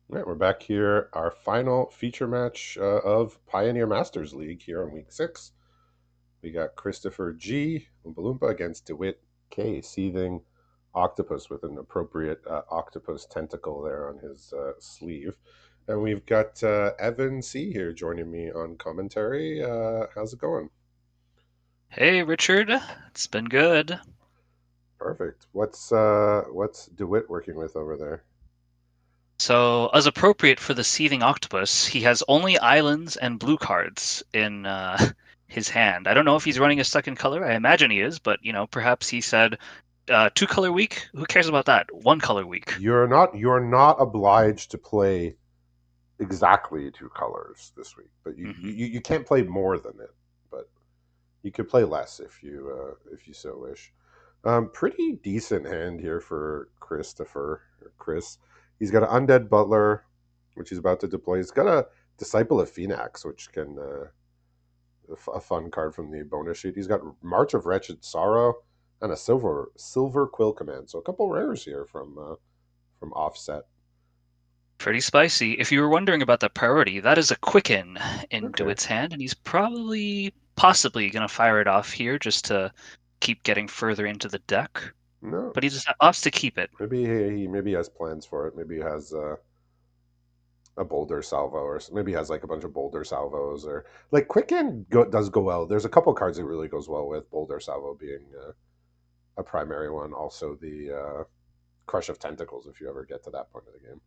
Right, we're back here. Our final feature match of Pioneer Masters League here on week 6. We got Christopher G. Oompa Loompa against DeWitt K. Seething Octopus with an appropriate octopus tentacle there on his sleeve. And we've got Evan C. here joining me on commentary. How's it going? Hey, Richard. It's been good. Perfect. What's DeWitt working with over there? So, as appropriate for the seething octopus, he has only islands and blue cards in his hand. I don't know if he's running a second color. I imagine he is, but perhaps he said two color week. Who cares about that? One color week. You're not obliged to play exactly two colors this week, but Hmm. you can't play more than it. But you could play less if you so wish. Pretty decent hand here for Christopher or Chris. He's got an Undead Butler, which he's about to deploy. He's got a Disciple of Phoenix, which can a fun card from the bonus sheet. He's got March of Wretched Sorrow and a Silver Quill Command. So a couple rares here from Offset. Pretty spicy. If you were wondering about the priority, that is a Quicken in Okay, DeWitt's hand, and he's possibly going to fire it off here just to keep getting further into the deck. no, But he just opts to keep it. maybe he has plans for it. Maybe he has a boulder salvo, or maybe he has like a bunch of boulder salvos, or like does go well. There's a couple cards that really goes well with boulder salvo being a primary one. Also the crush of tentacles if you ever get to that point of the game.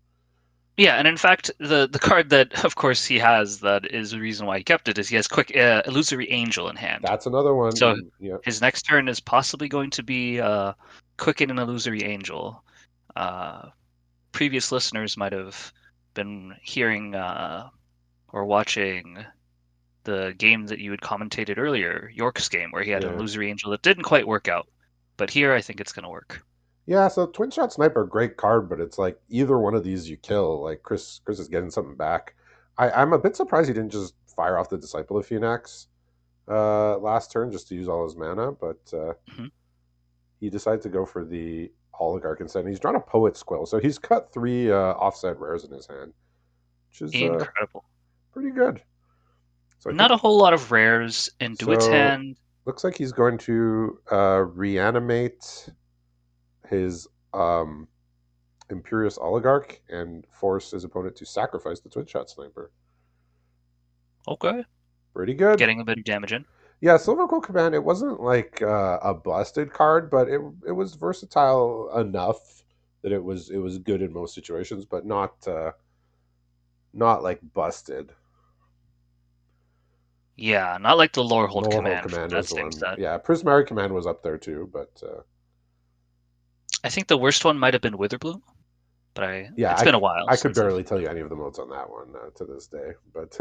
Yeah, and in fact, the card that, of course, he has that is the reason why he kept it is he has quick illusory angel in hand. That's another one. So Yeah, his next turn is possibly going to be quicken an illusory angel. Uh, Previous listeners might have been hearing or watching the game that you had commentated earlier, York's game, where he had an yeah, illusory angel that didn't quite work out. But here, I think it's going to work. yeah. So twin shot sniper, great card, but it's like either one of these you kill. Like Chris is getting something back. I'm a bit surprised he didn't just fire off the Disciple of Phoenix last turn just to use all his mana, but Mhm. he decided to go for the Oligarch instead. And he's drawn a Poet's Quill, so he's cut three offset rares in his hand, which is Incredible. pretty good. So I Not think a whole lot of rares in DeWitt's so. hand. Looks like he's going to reanimate his Imperious Oligarch and force his opponent to sacrifice the Twin Shot Sniper. Okay. Pretty good. Getting a bit of damage in. Yeah, Silver Quill Command. It wasn't like a busted card, but it was versatile enough that it was good in most situations, but not like busted. Yeah, not like the Lorehold Lorehold command from Command that was the same one. set. Yeah, Prismari Command was up there too, but I think the worst one might have been Witherbloom, but yeah, it's been a while I could since I've. barely tell you any of the modes on that one to this day. But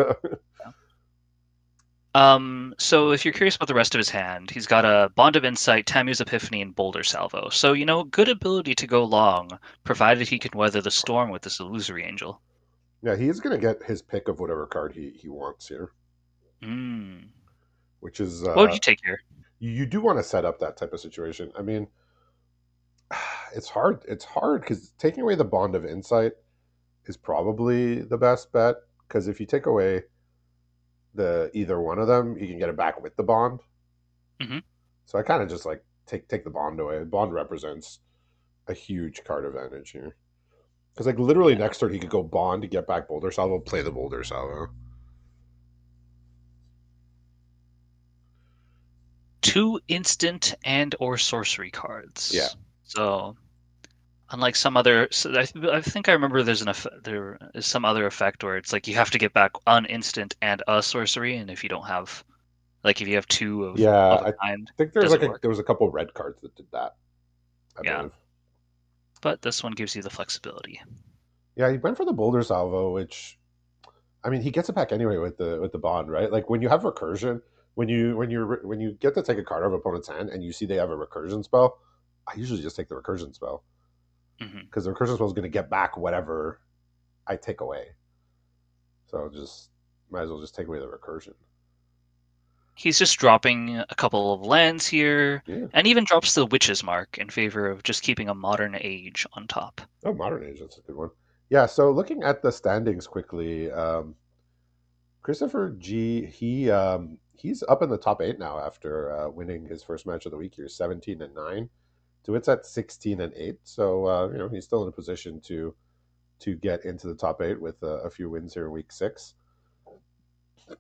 So if you're curious about the rest of his hand, he's got a Bond of Insight, Tammuz Epiphany, and Boulder Salvo. So, good ability to go long, provided he can weather the storm with this Illusory Angel. yeah, he's gonna get his pick of whatever card he wants here, Hmm. which is What would you take here? you do want to set up that type of situation. I mean, it's hard. It's hard because taking away the Bond of Insight is probably the best bet. Because if you take away the either one of them, you can get it back with the bond. Hmm. So I kind of just like take the bond away. Bond represents a huge card advantage here. Because like literally Yeah. next turn he could go bond to get back Boulder Salvo, play the Boulder Salvo. Two instant and or sorcery Yeah, cards. So unlike some other, so I think I remember there is some other effect where it's like you have to get back an instant and a sorcery, and if you don't have, like if you have two yeah. of a I kind, think it doesn't work. there was a couple red cards that did that. I Yeah, believe. but this one gives you the flexibility. Yeah, he went for the Boulder Salvo, which I mean he gets it back anyway with the bond, right? Like when you have recursion, when you get to take a card out of opponent's hand and you see they have a recursion spell, I usually just take the recursion spell Hmm. because the recursion spell is going to get back whatever I take away. So just might as well just take away the recursion. He's just dropping a couple of lands here, Yeah. and even drops the Witch's Mark in favor of just keeping a Modern Age on top. Oh, Modern Age, that's a good one. Yeah, so looking at the standings quickly, Christopher G, he's up in the top eight now after winning his first match of the week here, 17-9. DeWitt's at 16-8, so he's still in a position to get into the top eight with a few wins here in week six.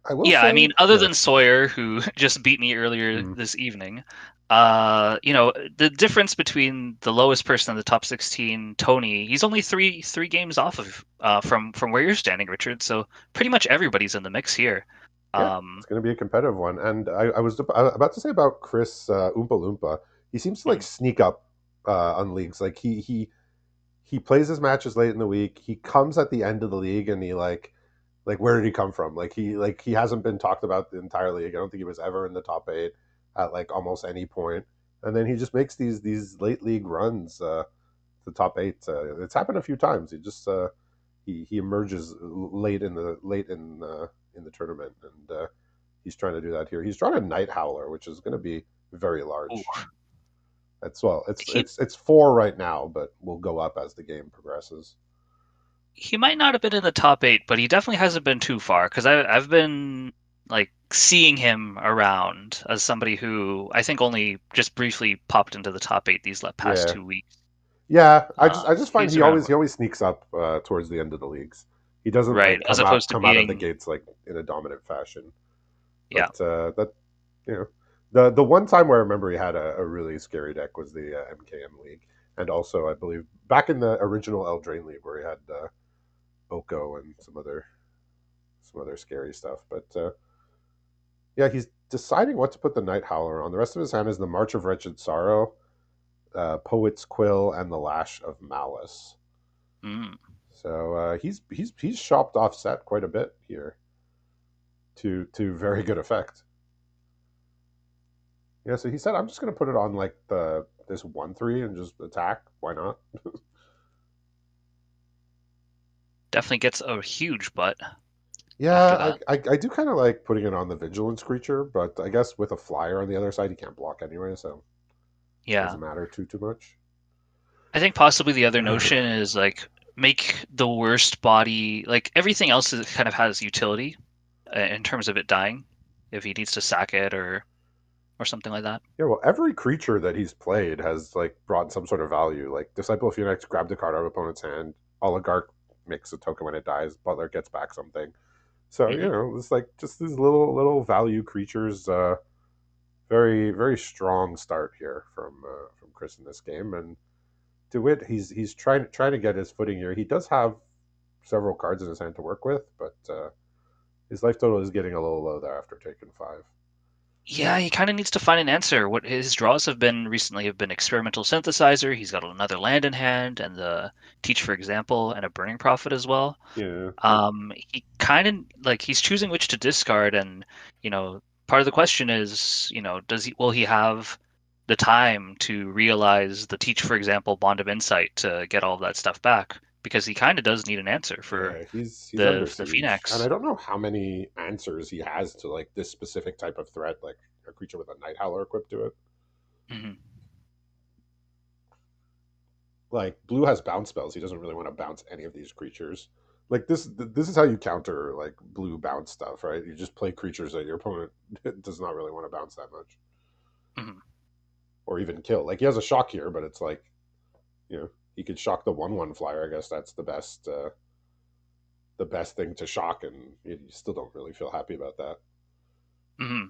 I will Yeah, I mean, say, other yeah, than Sawyer, who just beat me earlier mm, this evening, the difference between the lowest person in the top 16, Tony, he's only three games off of from where you're standing, Richard. So pretty much everybody's in the mix here. yeah, it's Um, going to be a competitive one. And I was about to say about Chris Oompa Loompa, he seems to like mhm, sneak up on leagues. Like he plays his matches late in the week. He comes at the end of the league, and he like where did he come from? Like he hasn't been talked about the entire league. I don't think he was ever in the top eight at like almost any point. And then he just makes these late league runs to top eight. It's happened a few times. He emerges late in the tournament, and he's trying to do that here. He's drawing a Night Howler, which is going to be very ooh, large. It's well, it's he it's it's four right now, but will go up as the game progresses. he might not have been in the top eight, but he definitely hasn't been too far because I've been like seeing him around as somebody who I think only just briefly popped into the top eight these past Yeah, 2 weeks. yeah. I just find He's he around always where, he always sneaks up towards the end of the leagues. He doesn't right, like as come out opposed to come out of the being, gates like in a dominant fashion. yeah. But that you know the one time where I remember he had a really scary deck was the MKM League, and also I believe back in the original Eldraine League where he had Oko and some other scary stuff. But yeah, he's deciding what to put the Night Howler on. The rest of his hand is the March of Wretched Sorrow, Poet's Quill, and the Lash of Malice. Mm. So he's shopped off set quite a bit here to very good effect. Yeah, so he said, I'm just gonna put it on like the this 1/3 and just attack. Why not? Definitely gets a huge butt after Yeah, that. I do kind of like putting it on the vigilance creature, but I guess with a flyer on the other side, he can't block anyway, so it Yeah. doesn't matter too much. I think possibly the other notion is like make the worst body, like everything else kind of has utility in terms of it dying if he needs to sack it or something like that. Yeah, well, every creature that he's played has like brought some sort of value. Like Disciple of Phoenix grabbed a card out of opponent's hand. Oligarch makes a token when it dies. Butler gets back something. So Hmm. it's like just these little value creatures. Very very strong start here from Chris in this game. And DeWitt, he's trying to get his footing here. He does have several cards in his hand to work with, but his life total is getting a little low there after taking five. Yeah, he kind of needs to find an answer. What his draws have been recently have been experimental synthesizer. He's got another land in hand and the teach for example and a burning prophet as well. Yeah, He kind of like he's choosing which to discard, and you know, part of the question is, does he will he have the time to realize the teach, for example, bond of insight to get all of that stuff back? Because he kind of does need an answer for yeah, he's the under for the siege, and I Phoenix. don't know how many answers he has to like this specific type of threat, like a creature with a Night Howler equipped to it. Hmm. Like blue has bounce spells. He doesn't really want to bounce any of these creatures. Like this is how you counter like blue bounce stuff, right? You just play creatures that your opponent does not really want to bounce that much, Hmm. or even kill. Like he has a shock here, but it's like he could shock the 1/1 flyer. I guess that's the best thing to shock, and you still don't really feel happy about that. Hmm.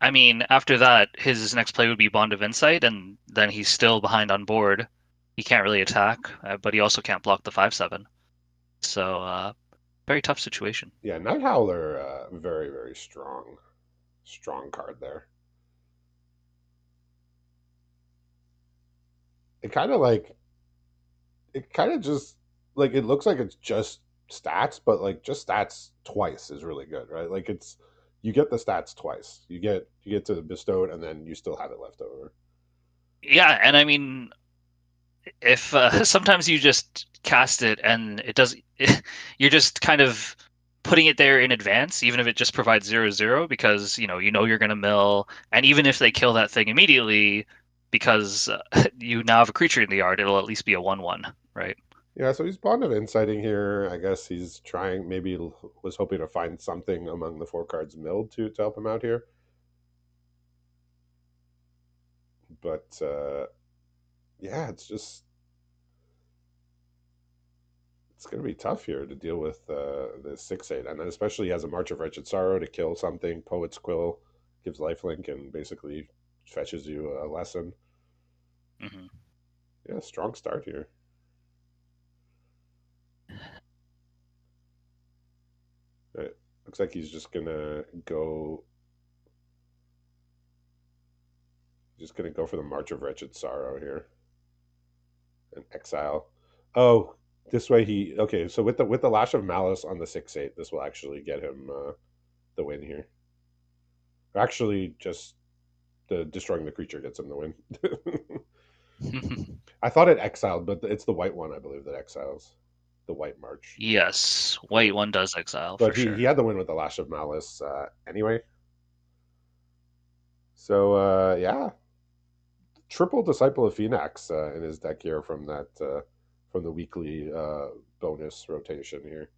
I mean, after that, his next play would be Bond of Insight, and then he's still behind on board. He can't really attack, but he also can't block the 5/7. So, very tough situation. Yeah, Night Howler, very very strong card there. It kind of like it kind of just like it looks like it's just stats, but like just stats twice is really good, right? Like it's you get the stats twice. You get to bestow it, and then you still have it left over. Yeah, and I mean, if sometimes you just cast it and it does, you're just kind of putting it there in advance, even if it just provides 0/0, because you know you're gonna mill, and even if they kill that thing immediately, because you now have a creature in the yard, it'll at least be a 1/1, right? Yeah, so he's Bond of Insighting here. I guess he's trying, maybe was hoping to find something among the four cards milled to help him out here. But yeah, it's going to be tough here to deal with the 6/8, and then especially he has a March of Wretched Sorrow to kill something. Poet's Quill gives lifelink and basically fetches you a lesson. Hmm. Yeah, strong start here. It looks like he's just gonna go for the March of Wretched Sorrow here and exile. Oh, this way he okay. So with the Lash of Malice on the 6/8, this will actually get him the win here. Actually, just the destroying the creature gets him the win. I thought it exiled, but it's the white one I believe that exiles, the white march. Yes, Yeah, white one does exile but for he sure. had the win with the Lash of Malice anyway. So yeah, triple Disciple of Phoenix in his deck here from the weekly bonus rotation here.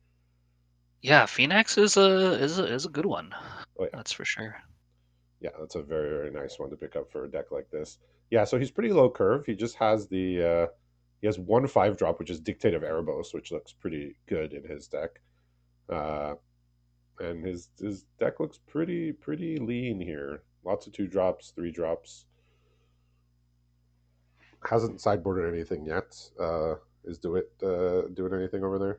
Yeah, Phoenix is a good one. Oh yeah, That's for sure. yeah, that's a very very nice one to pick up for a deck like this. Yeah, so he's pretty low curve. He just has he has one 5 drop, which is Dictate of Erebos, which looks pretty good in his deck. Uh, and his deck looks pretty lean here. Lots of 2 drops, 3 drops. Hasn't sideboarded anything yet. Is DeWitt doing anything over there?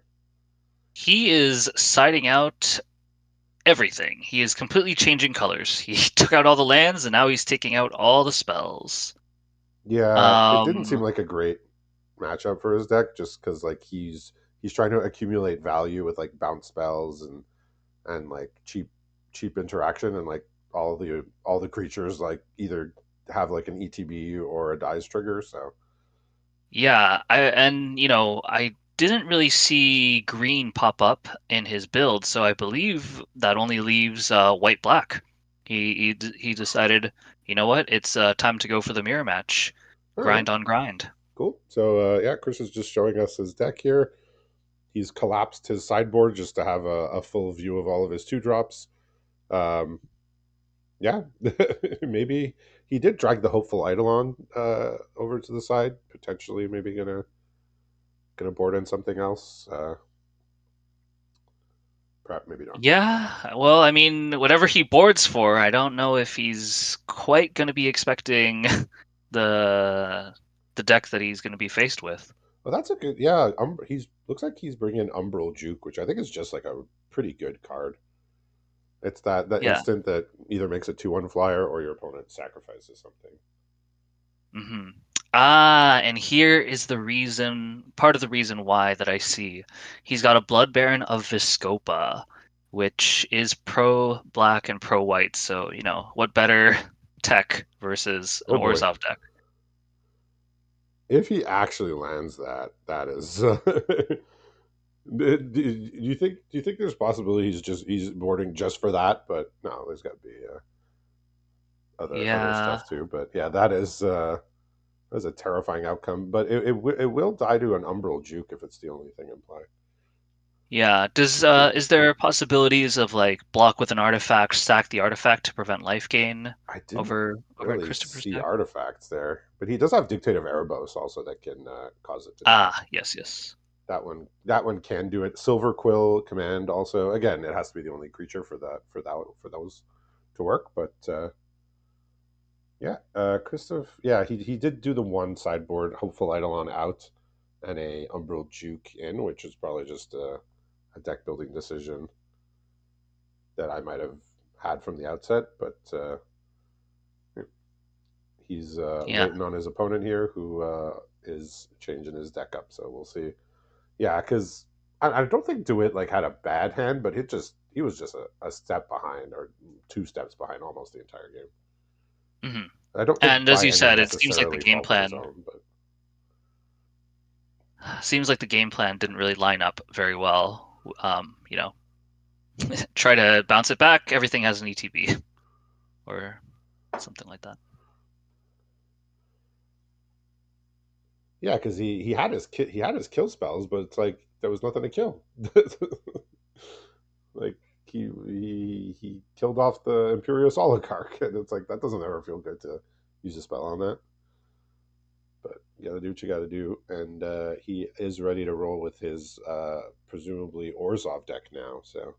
He is siding out everything. He is completely changing colors. He took out all the lands and now he's taking out all the spells. Yeah, it didn't seem Um, like a great matchup for his deck, just because like he's trying to accumulate value with like bounce spells and like cheap interaction, and like all the creatures like either have like an ETB or a dies trigger. So yeah, I didn't really see green pop up in his build, so I believe that only leaves white black. He decided, you know what? It's time to go for the mirror match. all right, Grind on grind. cool. So yeah, Chris is just showing us his deck here. He's collapsed his sideboard just to have a full view of all of his 2 drops. Um, yeah, maybe he did drag the hopeful Eidolon over to the side, potentially maybe gonna board in something else. Perhaps maybe not. Yeah, well, I mean, whatever he boards for, I don't know if he's quite going to be expecting the the deck that he's going to be faced with. Well, that's a good yeah. He's looks like he's bringing Umbral Juke, which I think is just like a pretty good card. It's that Yeah. instant that either makes a 2/1 flyer or your opponent sacrifices something. Hmm. Ah, and here is the reason, part of the reason why that I see. He's got a Blood Baron of Viscopa, which is pro black and pro white. So, what better tech versus an Oh boy, Orzhov deck? if he actually lands that, that is. Do you think there's possibility he's boarding just for that? But no, there's got to be other Yeah. stuff too. But yeah, that's a terrifying outcome. But it will die to an Umbral Juke if it's the only thing in play. Yeah. Does Pretty is nasty. there possibilities of like block with an artifact, stack the artifact to prevent life gain I didn't over at really Christopher's see deck? artifacts there, but he does have Dictate of Erebos also that can cause it to die. Ah, yes, yes. That one can do it. Silver Quill command also. Again, it has to be the only creature for those to work. But yeah, Christoph. Yeah, he did do the one sideboard Hopeful Eidolon out and a Umbral Juke in, which is probably just a deck building decision that I might have had from the outset. But he's Yeah. waiting on his opponent here, who is changing his deck up. So we'll see. Yeah, because I don't think Dewitt like had a bad hand, but he was just a step behind or 2 steps behind almost the entire game. Hmm. I don't think And as by you any said, it seems like the necessarily game fault of his plan own, but didn't really line up very well. Try to bounce it back, everything has an ETB or something like that. Yeah, because he had he had his kill spells, but it's like there was nothing to kill. Like he killed off the Imperious Oligarch, and it's like that doesn't ever feel good to use a spell on that. But you got to do what you got to do, and he is ready to roll with his presumably Orzov deck now. So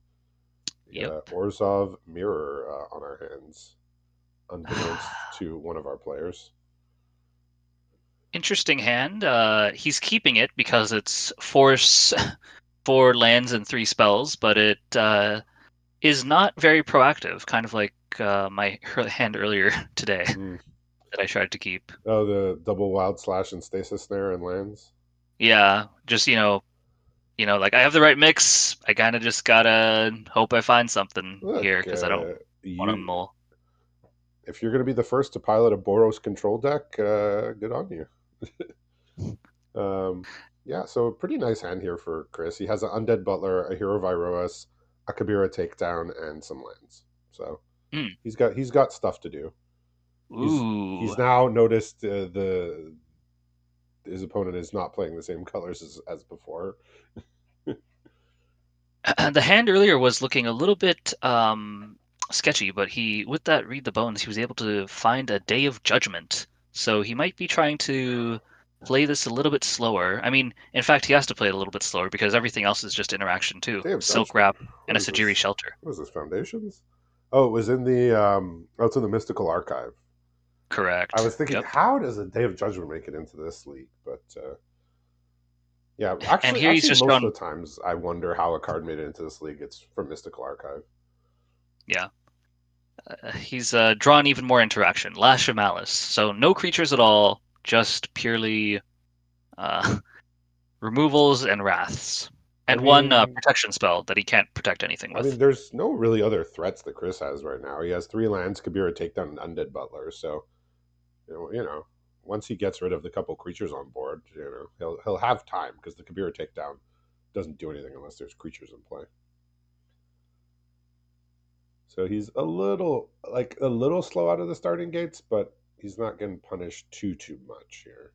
we got Yep. a Orzov mirror on our hands, unbeknownst to one of our players. Interesting hand. He's keeping it because it's force, 4 lands and 3 spells, but it is not very proactive. Kind of like my hand earlier today Mm. that I tried to keep. Oh, the double wild slash and stasis snare and lands. Yeah, just like I have the right mix. I kind of just gotta hope I find something here Look, because I don't want to you mull. if you're going to be the first to pilot a Boros control deck, good on you. Yeah, so a pretty nice hand here for Chris. He has an Undead Butler, a Hero Viroas, a Kabira Takedown, and some lands. So Mm. he's got stuff to do. He's Ooh. now noticed the his opponent is not playing the same colors as before. The hand earlier was looking a little bit sketchy, but he, with that read the bones, he was able to find a Day of Judgment. So he might be trying to play this a little bit slower. I mean, in fact, he has to play it a little bit slower because everything else is just interaction too. Day of Silk Judgment. Wrap and What a is Sajiri this? Shelter. What is this? Foundations? Oh, it was in the it's in the Mystical Archive. I Correct. was thinking, Yep. how does a Day of Judgment make it into this league? But yeah, And actually, here he's actually, just most shown, of the times I wonder how a card made it into this league. It's from Mystical Archive. yeah, he's drawn even more interaction. Lash of Malice. So no creatures at all, just purely uh, removals and wraths, I and one mean, protection spell that he can't protect anything with. there's no really other threats that Chris has right now. He has 3 lands, Kabira Takedown, and Undead Butler. So once he gets rid of the couple creatures on board, he'll have time because the Kabira Takedown doesn't do anything unless there's creatures in play. So he's a little slow out of the starting gates, but he's not getting punished too much here.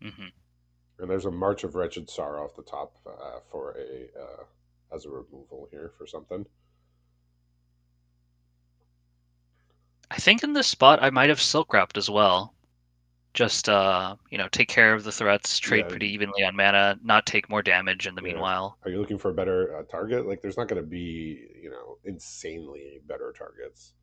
Hmm. And there's a March of Wretched Sorrow off the top for a as a removal here for something. I think in this spot I might have silk wrapped as well. Just take care of the threats, trade Yeah, pretty evenly on mana, not take more damage in the yeah. meanwhile. Are you looking for a better target? Like, there's not going to be insanely better targets.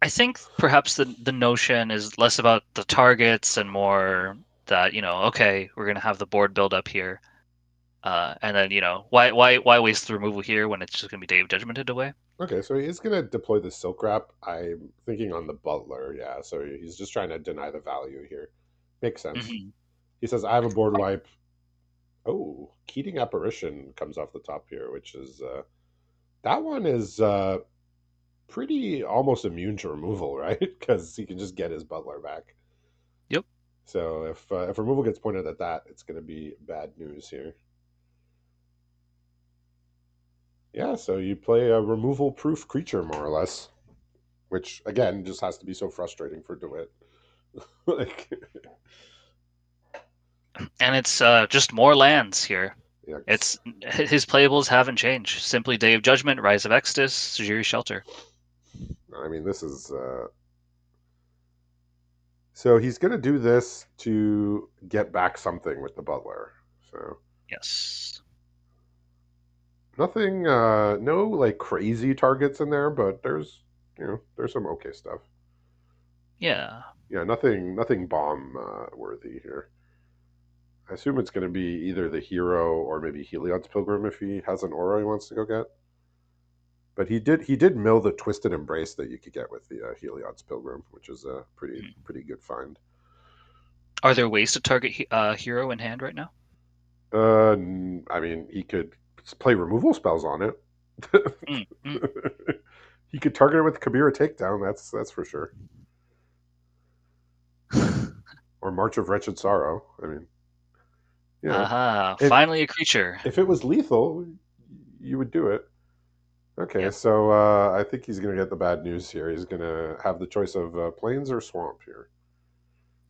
I think perhaps the notion is less about the targets and more that, okay, we're gonna have the board build up here. And then, why waste the removal here when it's just gonna be Day of Judgmented away? Okay, so he's going to deploy the Silk Wrap. I'm thinking on the Butler, yeah. So he's just trying to deny the value here. Makes sense. Hmm. He says, I have a board wipe. Oh, Keating Apparition comes off the top here, which is that one is pretty almost immune to removal, right? Because he can just get his Butler back. Yep. So if removal gets pointed at that, it's going to be bad news here. Yeah, so you play a removal-proof creature, more or less, which again just has to be so frustrating for DeWitt. Like, And it's just more lands here. yeah, It's his playables haven't changed. Simply Day of Judgment, Rise of Exodus, Sujiri Shelter. this is so he's going to do this to get back something with the Butler. So Yes. nothing, no like crazy targets in there, but there's some okay stuff. Yeah. Yeah, nothing bomb worthy here. I assume it's going to be either the hero or maybe Heliod's Pilgrim if he has an aura he wants to go get. But he did mill the Twisted Embrace that you could get with the Heliod's Pilgrim, which is a pretty good find. Are there ways to target hero in hand right now? He could play removal spells on it. Mm, mm. He could target it with Kabira Takedown. That's for sure. Or March of Wretched Sorrow. You know, Aha, if finally a creature. if it was lethal, you would do it. Okay, Yep. so I think he's going to get the bad news here. He's going to have the choice of plains or swamp here.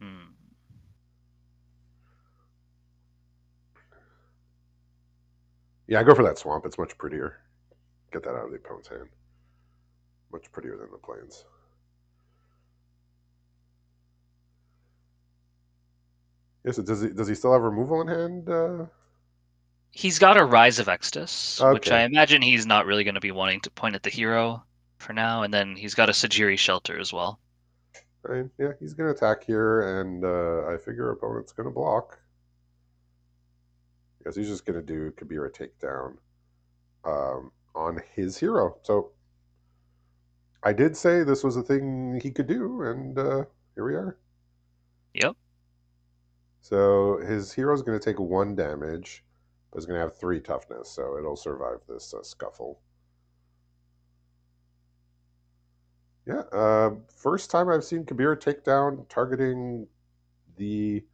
Hmm. Yeah, I go for that swamp. It's much prettier. Get that out of the opponent's hand. Much prettier than the plains. Yes. So does he still have removal in hand? He's got a Rise of Exodus, which I Okay. imagine he's not really going to be wanting to point at the hero for now, and then he's got a Sajiri Shelter as well. I mean, yeah, he's gonna attack here, and I figure opponent's gonna block. Because he's just gonna do Kabira takedown on his hero. So I did say this was a thing he could do, and here we are. Yep. So his hero's going to take 1 damage, but he's going to have 3 toughness, so it'll survive this scuffle. Yeah, first time I've seen Kabir take down targeting the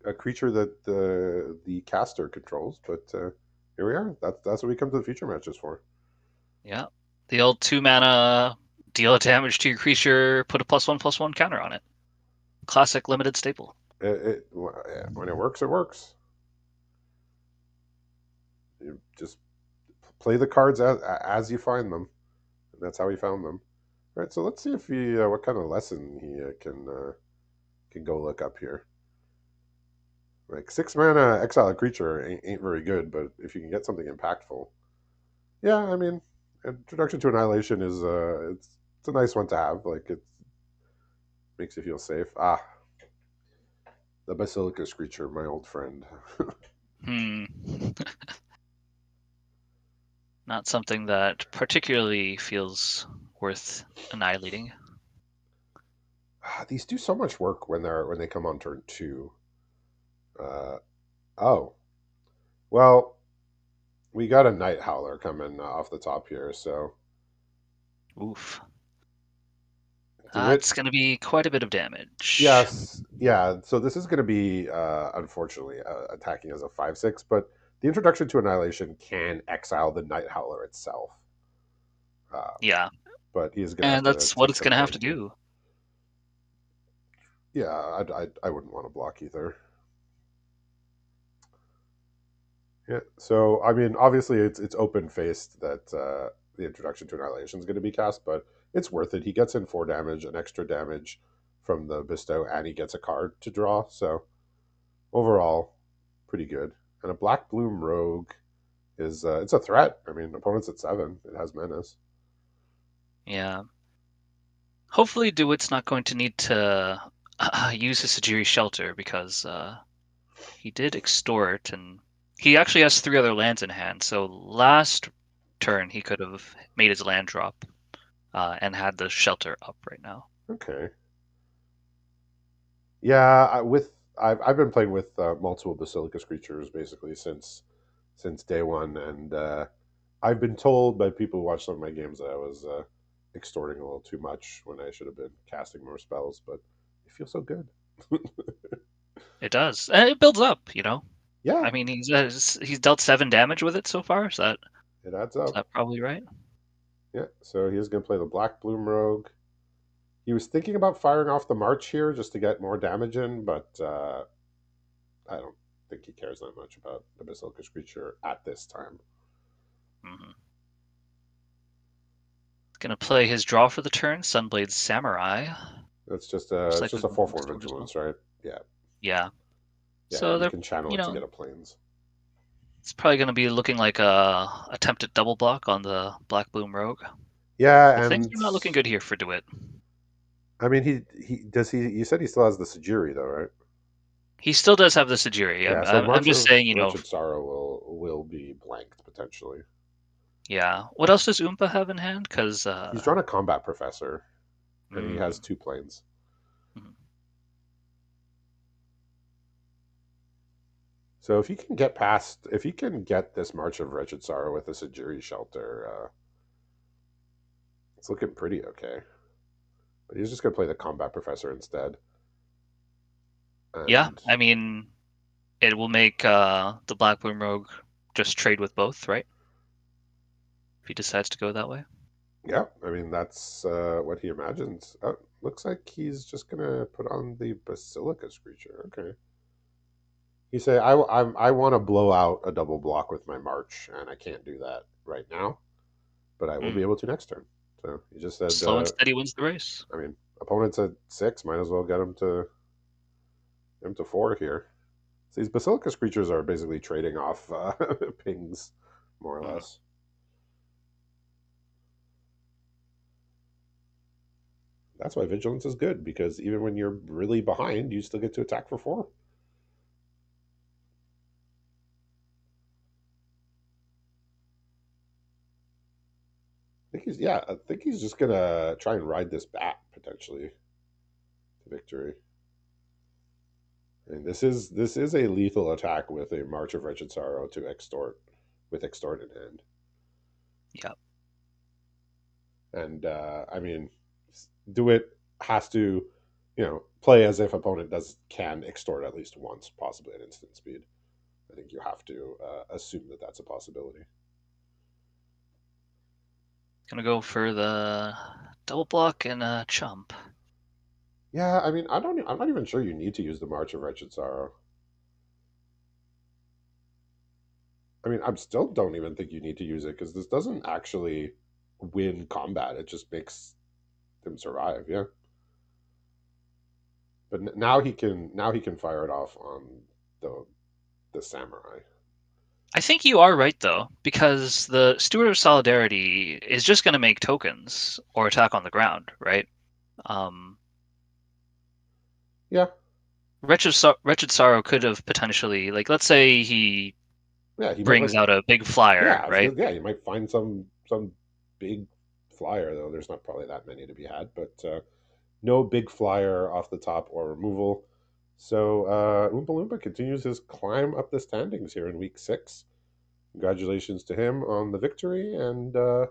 a creature that the caster controls, but here we are. That's what we come to the future matches for. Yeah. The old 2 mana deal damage to your creature, put a +1/+1 counter on it. Classic limited staple. When it works, it works. You just play the cards as you find them. And that's how he found them. All right, so let's see if he what kind of lesson he can go look up here. Like 6 mana exile a creature ain't very good, but if you can get something impactful, yeah, I mean, Introduction to Annihilation is it's a nice one to have. Like it makes you feel safe. Ah, the Basilicus creature, my old friend. Hmm. Not something that particularly feels worth annihilating. These do so much work when they come on turn 2. Uh, oh, well, we got a Night Howler coming off the top here, so Oof. DeWitt. That's going to be quite a bit of damage. Yes, yeah. So this is going to be unfortunately attacking as a 5/6, but the introduction to Annihilation can exile the Night Howler itself. Uh, Yeah. but he is going to have And to that's what take it's some going to have pain to here. do. Yeah, I wouldn't want to block either. Yeah. So I mean, obviously it's open faced that the introduction to Annihilation is going to be cast, but it's worth it. He gets in 4 damage, an extra damage from the bestow, and he gets a card to draw. So overall, pretty good. And a Black Bloom Rogue is it's a threat. I mean, opponent's at 7. It has menace. Yeah. Hopefully DeWitt's not going to need to use his Sajiri Shelter because he did extort and he actually has 3 other lands in hand. So last turn he could have made his land drop and had the shelter up right now. Okay. Yeah, I've been playing with multiple Basilicus creatures basically since day one, and I've been told by people who watch some of my games that I was extorting a little too much when I should have been casting more spells, but it feels so good. It does. And it builds up, you know. Yeah, I mean, he's dealt 7 damage with it so far. it adds Is up. that probably right? Yeah, so he's going to play the Black Bloom Rogue. He was thinking about firing off the March here just to get more damage in, but I don't think he cares that much about the Basilicus creature at this time. Hmm. Gonna play his draw for the turn, Sunblade Samurai. Most It's likely just a going to 4/4 extort as well. vigilance, right? Yeah, Yeah. yeah. So You they're, can channel you it to know, get a planes. it's probably going to be looking like a attempted double block on the Black Bloom Rogue. But Yeah, things and are not looking good here for DeWitt. I mean he does he. You said he still has the Sajiri though, right? He still does have the Sajiri. Yeah, so I'm March just of saying, you know, Wretched Sorrow will be blanked potentially. yeah. What else does Oompa have in hand? Because, He's drawn a combat professor, and he has mm, 2 planes. mhm. So if he can get this March of Wretched Sorrow with a Sajiri shelter, it's looking pretty okay. But he's just gonna play the combat professor instead, Yeah, and I mean, it will make the Black Bloom Rogue just trade with both, right? If he decides to go that way. yeah, I mean that's what he imagines. Oh, looks like he's just gonna put on the Basilicus creature. Okay, You say I want to blow out a double block with my march, and I can't do that right now, but I will be Hmm. able to next turn. So you just said, Slow and steady wins the race. I mean, opponent's at 6, might as well get him to 4 here. So these Basilicus creatures are basically trading off pings, more or Hmm. less. That's why vigilance is good because even when you're really behind, you still get to attack for 4. I think he's just gonna try and ride this bat potentially to victory. And this is a lethal attack with a March of Wretched Sorrow to extort with extort in hand. Yeah. And I mean, DeWitt has to, play as if opponent does can extort at least once, possibly at instant speed. I think you have to assume that that's a possibility. Gonna go for the double block and chump. Yeah, I mean, I'm not even sure you need to use the March of Wretched Sorrow. I mean, I still don't even think you need to use it because this doesn't actually win combat. It just makes him survive. Yeah, but now he can fire it off on the the samurai. I think you are right though, because the Steward of Solidarity is just gonna make tokens or attack on the ground, right? Um, Yeah, Wretched Sorrow could have potentially, like, let's say he yeah, he might brings like. out a big flyer, Yeah, right? yeah, you might find some big flyer though. There's not probably that many to be had, but no big flyer off the top or removal. So Oompa Loompa continues his climb up the standings here in week 6. Congratulations to him on the victory, and we'll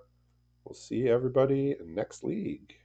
see everybody next league.